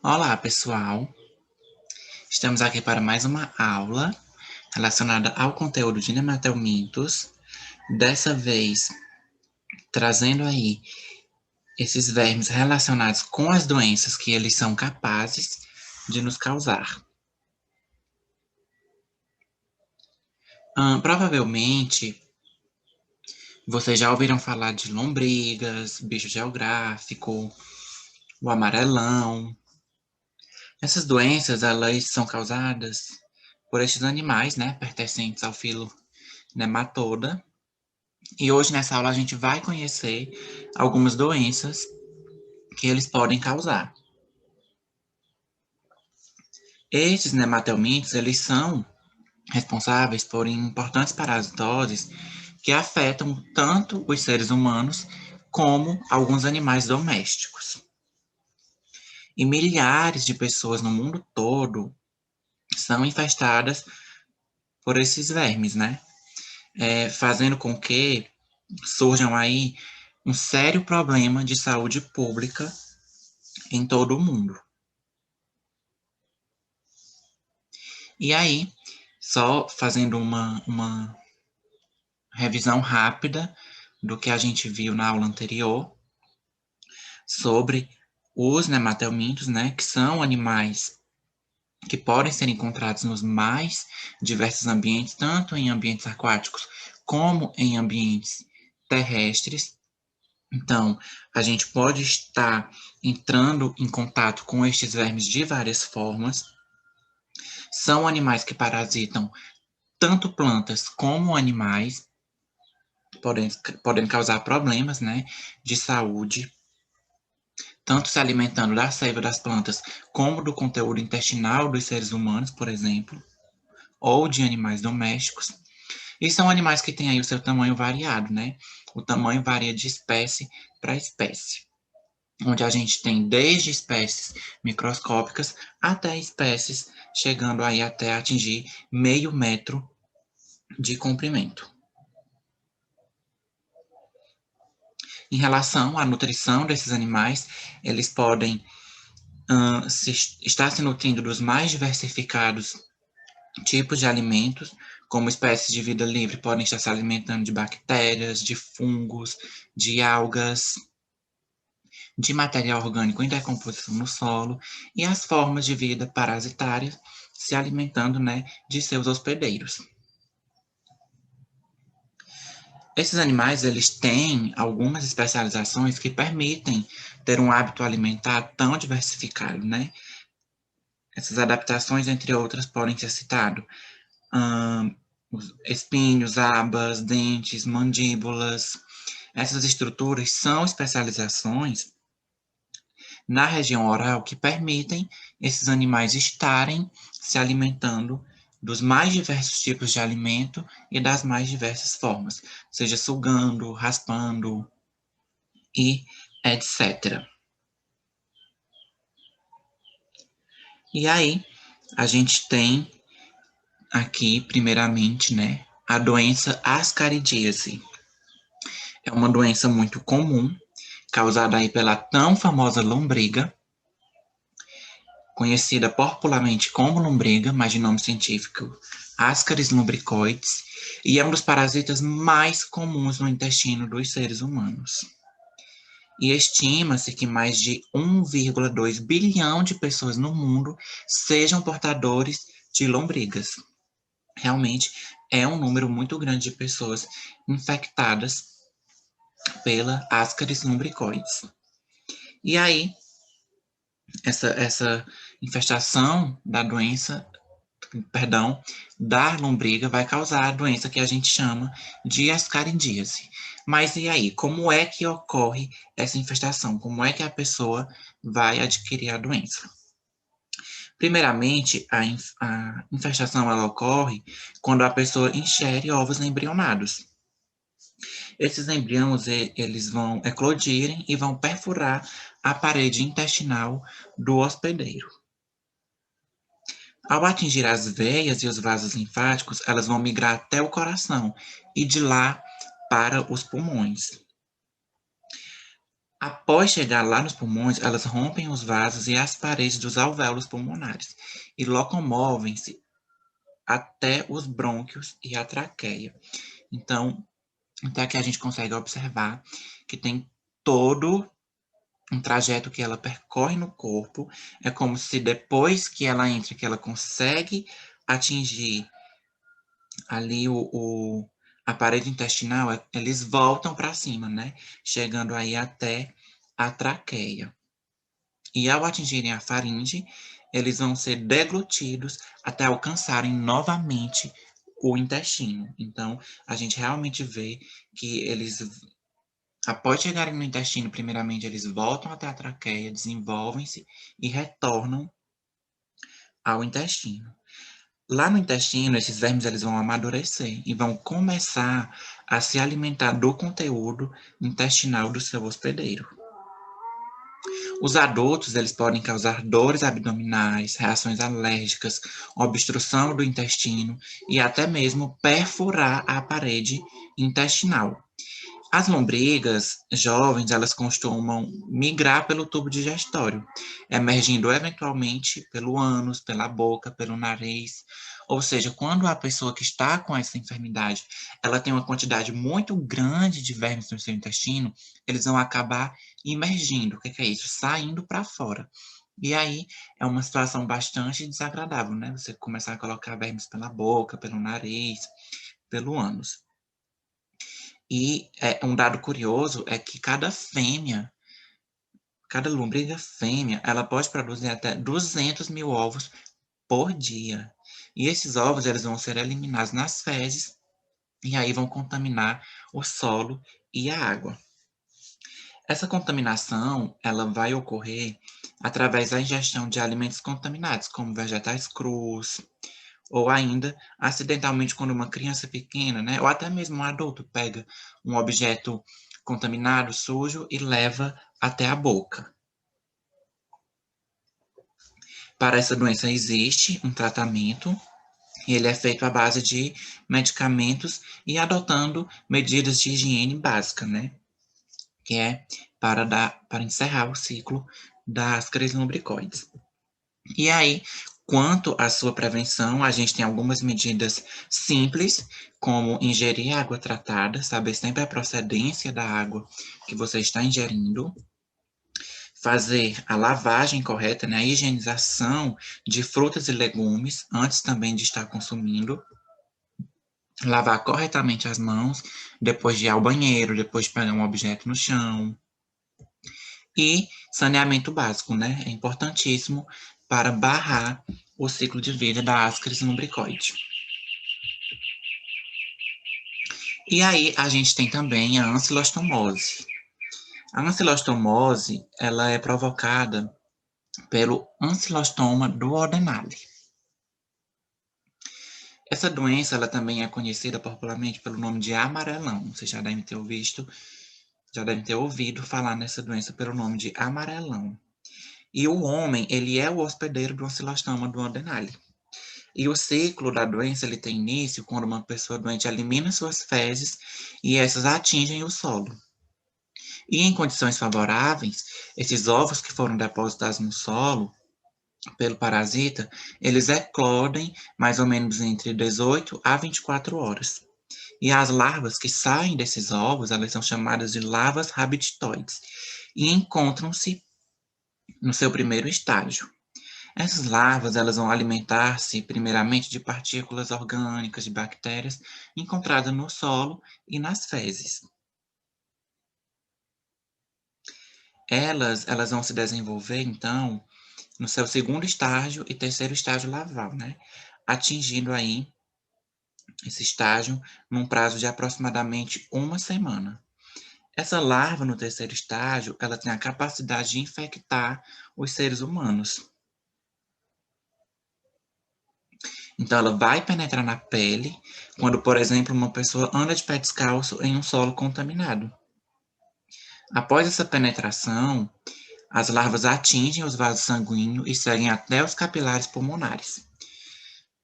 Olá, pessoal. Estamos aqui para mais uma aula relacionada ao conteúdo de nematelmintos. Dessa vez, trazendo aí esses vermes relacionados com as doenças que eles são capazes de nos causar. Provavelmente, vocês já ouviram falar de lombrigas, bicho geográfico, o amarelão. Essas doenças, elas são causadas por estes animais, né, pertencentes ao filo Nematoda. E hoje nessa aula a gente vai conhecer algumas doenças que eles podem causar. Estes nematelmintos, eles são responsáveis por importantes parasitoses que afetam tanto os seres humanos como alguns animais domésticos. E milhares de pessoas no mundo todo são infestadas por esses vermes, né? Fazendo com que surjam aí um sério problema de saúde pública em todo o mundo. E aí, só fazendo uma revisão rápida do que a gente viu na aula anterior sobre os nematelmintos, né, que são animais que podem ser encontrados nos mais diversos ambientes, tanto em ambientes aquáticos como em ambientes terrestres. Então, a gente pode estar entrando em contato com estes vermes de várias formas. São animais que parasitam tanto plantas como animais, podem causar problemas, né, de saúde, tanto se alimentando da seiva das plantas, como do conteúdo intestinal dos seres humanos, por exemplo, ou de animais domésticos. E são animais que têm aí o seu tamanho variado, né? O tamanho varia de espécie para espécie, onde a gente tem desde espécies microscópicas até espécies chegando aí até atingir meio metro de comprimento. Em relação à nutrição desses animais, eles podem estar se nutrindo dos mais diversificados tipos de alimentos, como espécies de vida livre podem estar se alimentando de bactérias, de fungos, de algas, de material orgânico em decomposição no solo, e as formas de vida parasitárias se alimentando, né, de seus hospedeiros. Esses animais, eles têm algumas especializações que permitem ter um hábito alimentar tão diversificado, né? Essas adaptações, entre outras, podem ser citadas espinhos, abas, dentes, mandíbulas. Essas estruturas são especializações na região oral que permitem esses animais estarem se alimentando dos mais diversos tipos de alimento e das mais diversas formas, seja sugando, raspando e etc. E aí, a gente tem aqui, primeiramente, né, a doença ascaridíase. É uma doença muito comum, causada aí pela tão famosa lombriga, conhecida popularmente como lombriga, mas de nome científico Ascaris lumbricoides, e é um dos parasitas mais comuns no intestino dos seres humanos. E estima-se que mais de 1,2 bilhão de pessoas no mundo sejam portadores de lombrigas. Realmente é um número muito grande de pessoas infectadas pela Ascaris lumbricoides. E aí, essa infestação da doença, perdão, da lombriga vai causar a doença que a gente chama de ascarindíase. Mas e aí, como é que ocorre essa infestação? Como é que a pessoa vai adquirir a doença? Primeiramente, a infestação ela ocorre quando a pessoa ingere ovos embrionados. Esses embriões, eles vão eclodirem e vão perfurar a parede intestinal do hospedeiro. Ao atingir as veias e os vasos linfáticos, elas vão migrar até o coração e de lá para os pulmões. Após chegar lá nos pulmões, elas rompem os vasos e as paredes dos alvéolos pulmonares e locomovem-se até os brônquios e a traqueia. Então, até que a gente consegue observar que tem todo um trajeto que ela percorre no corpo. É como se depois que ela entra, que ela consegue atingir ali a parede intestinal, eles voltam para cima, né? Chegando aí até a traqueia. E ao atingirem a faringe, eles vão ser deglutidos até alcançarem novamente o intestino. Então, a gente realmente vê que eles, após chegarem no intestino, primeiramente eles voltam até a traqueia, desenvolvem-se e retornam ao intestino. Lá no intestino, esses vermes eles vão amadurecer e vão começar a se alimentar do conteúdo intestinal do seu hospedeiro. Os adultos, eles podem causar dores abdominais, reações alérgicas, obstrução do intestino e até mesmo perfurar a parede intestinal. As lombrigas jovens, elas costumam migrar pelo tubo digestório, emergindo eventualmente pelo ânus, pela boca, pelo nariz. Ou seja, quando a pessoa que está com essa enfermidade, ela tem uma quantidade muito grande de vermes no seu intestino, eles vão acabar imergindo. O que é isso? Saindo para fora. E aí é uma situação bastante desagradável, né? Você começar a colocar vermes pela boca, pelo nariz, pelo ânus. E um dado curioso é que cada lombriga fêmea, ela pode produzir até 200 mil ovos por dia. E esses ovos, eles vão ser eliminados nas fezes e aí vão contaminar o solo e a água. Essa contaminação, ela vai ocorrer através da ingestão de alimentos contaminados, como vegetais crus, ou ainda, acidentalmente, quando uma criança pequena, né, ou até mesmo um adulto pega um objeto contaminado, sujo, e leva até a boca. Para essa doença existe um tratamento, e ele é feito à base de medicamentos e adotando medidas de higiene básica, né, que é para encerrar o ciclo das crises lumbricoides. E aí, quanto à sua prevenção, a gente tem algumas medidas simples, como ingerir água tratada, saber sempre a procedência da água que você está ingerindo, fazer a lavagem correta, né, a higienização de frutas e legumes antes também de estar consumindo, lavar corretamente as mãos depois de ir ao banheiro, depois de pegar um objeto no chão, e saneamento básico, né? É importantíssimo para barrar o ciclo de vida da Ascaris lumbricoide. E aí a gente tem também a ancilostomose. A ancilostomose, ela é provocada pelo ancilostoma duodenale. Essa doença, ela também é conhecida popularmente pelo nome de amarelão. Você já deve ter ouvido falar nessa doença pelo nome de amarelão. E o homem, ele é o hospedeiro do ancilostoma duodenale. E o ciclo da doença ele tem início quando uma pessoa doente elimina suas fezes e essas atingem o solo. E em condições favoráveis, esses ovos que foram depositados no solo pelo parasita, eles eclodem mais ou menos entre 18 a 24 horas. E as larvas que saem desses ovos, elas são chamadas de larvas rabditoides e encontram-se no seu primeiro estágio. Essas larvas, elas vão alimentar-se primeiramente de partículas orgânicas, de bactérias encontradas no solo e nas fezes. Elas vão se desenvolver, então, no seu segundo estágio e terceiro estágio larval, né? Atingindo aí esse estágio num prazo de aproximadamente uma semana. Essa larva no terceiro estágio, ela tem a capacidade de infectar os seres humanos. Então, ela vai penetrar na pele quando, por exemplo, uma pessoa anda de pé descalço em um solo contaminado. Após essa penetração, as larvas atingem os vasos sanguíneos e seguem até os capilares pulmonares.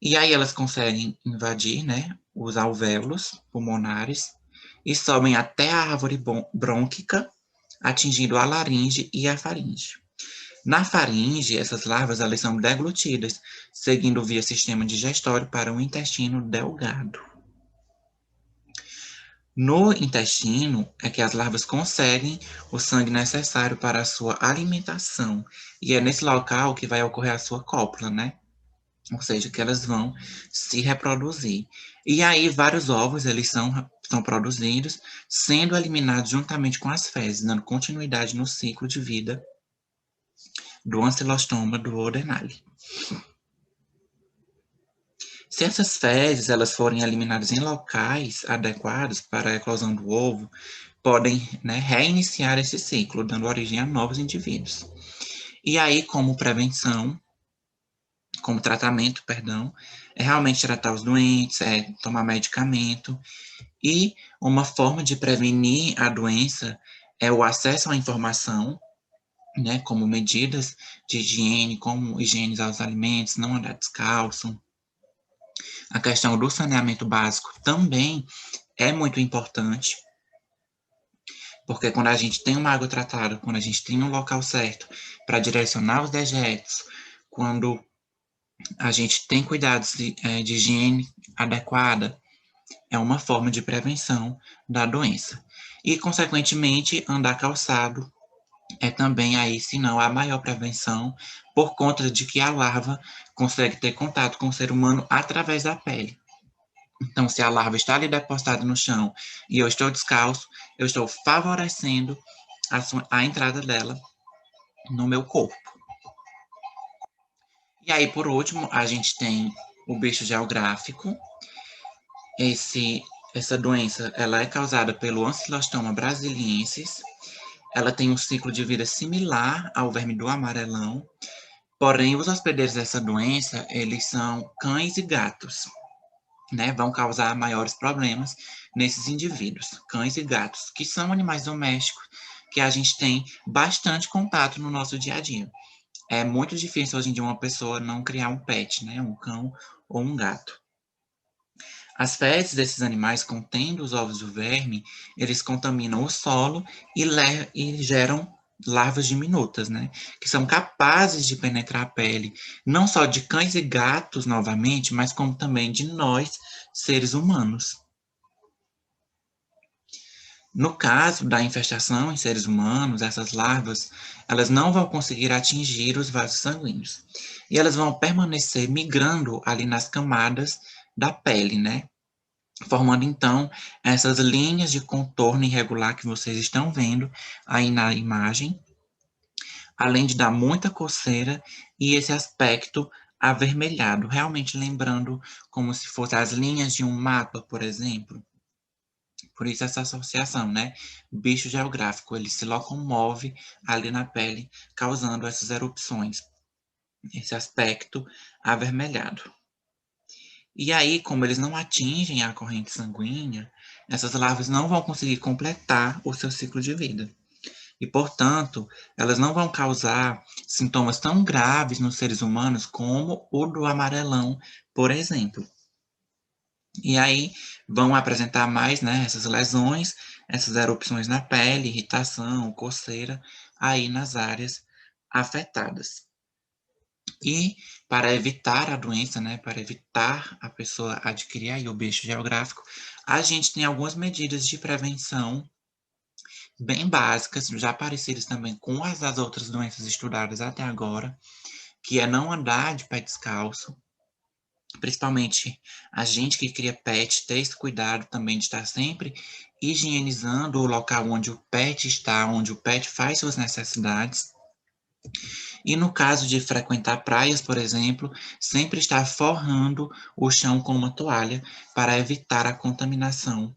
E aí elas conseguem invadir, né, os alvéolos pulmonares e sobem até a árvore brônquica, atingindo a laringe e a faringe. Na faringe, essas larvas elas são deglutidas, seguindo via sistema digestório para o intestino delgado. No intestino é que as larvas conseguem o sangue necessário para a sua alimentação, e é nesse local que vai ocorrer a sua cópula, né? Ou seja, que elas vão se reproduzir. E aí vários ovos, eles são produzidos, sendo eliminados juntamente com as fezes, dando continuidade no ciclo de vida do ancilostoma do Odenale. Se essas fezes elas forem eliminadas em locais adequados para a eclosão do ovo, podem, né, reiniciar esse ciclo, dando origem a novos indivíduos. E aí, como prevenção, como tratamento, perdão, é realmente tratar os doentes, é tomar medicamento, e uma forma de prevenir a doença é o acesso à informação, né, como medidas de higiene, como higienizar os alimentos, não andar descalço. A questão do saneamento básico também é muito importante, porque quando a gente tem uma água tratada, quando a gente tem um local certo para direcionar os dejetos, quando a gente tem cuidados de higiene adequada, é uma forma de prevenção da doença. E, consequentemente, andar calçado é também aí, se não, a maior prevenção, por conta de que a larva consegue ter contato com o ser humano através da pele. Então, se a larva está ali depositada no chão e eu estou descalço, eu estou favorecendo a entrada dela no meu corpo. E aí, por último, a gente tem o bicho geográfico. Essa doença ela é causada pelo Ancylostoma brasiliensis. Ela tem um ciclo de vida similar ao verme do amarelão, porém, os hospedeiros dessa doença, eles são cães e gatos, né? Vão causar maiores problemas nesses indivíduos, cães e gatos, que são animais domésticos que a gente tem bastante contato no nosso dia a dia. É muito difícil hoje em dia uma pessoa não criar um pet, né? Um cão ou um gato. As fezes desses animais contendo os ovos do verme, eles contaminam o solo e geram larvas diminutas, né? Que são capazes de penetrar a pele, não só de cães e gatos novamente, mas como também de nós, seres humanos. No caso da infestação em seres humanos, essas larvas, elas não vão conseguir atingir os vasos sanguíneos. E elas vão permanecer migrando ali nas camadas da pele, né? Formando então essas linhas de contorno irregular que vocês estão vendo aí na imagem, além de dar muita coceira e esse aspecto avermelhado, realmente lembrando como se fossem as linhas de um mapa, por exemplo. Por isso essa associação, né? Bicho geográfico, ele se locomove ali na pele, causando essas erupções, esse aspecto avermelhado. E aí, como eles não atingem a corrente sanguínea, essas larvas não vão conseguir completar o seu ciclo de vida. E, portanto, elas não vão causar sintomas tão graves nos seres humanos como o do amarelão, por exemplo. E aí vão apresentar mais, né, essas lesões, essas erupções na pele, irritação, coceira, aí nas áreas afetadas. E para evitar a doença, né, para evitar a pessoa adquirir aí o bicho geográfico, a gente tem algumas medidas de prevenção bem básicas, já parecidas também com as das outras doenças estudadas até agora, que é não andar de pé descalço, principalmente a gente que cria pet, ter esse cuidado também de estar sempre higienizando o local onde o pet está, onde o pet faz suas necessidades. E no caso de frequentar praias, por exemplo, sempre estar forrando o chão com uma toalha para evitar a contaminação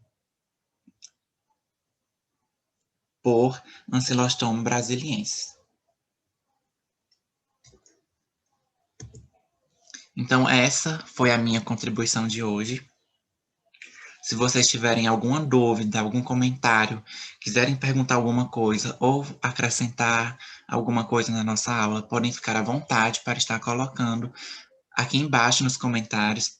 por Ancylostoma brasiliensis. Então, essa foi a minha contribuição de hoje. Se vocês tiverem alguma dúvida, algum comentário, quiserem perguntar alguma coisa ou acrescentar alguma coisa na nossa aula, podem ficar à vontade para estar colocando aqui embaixo nos comentários.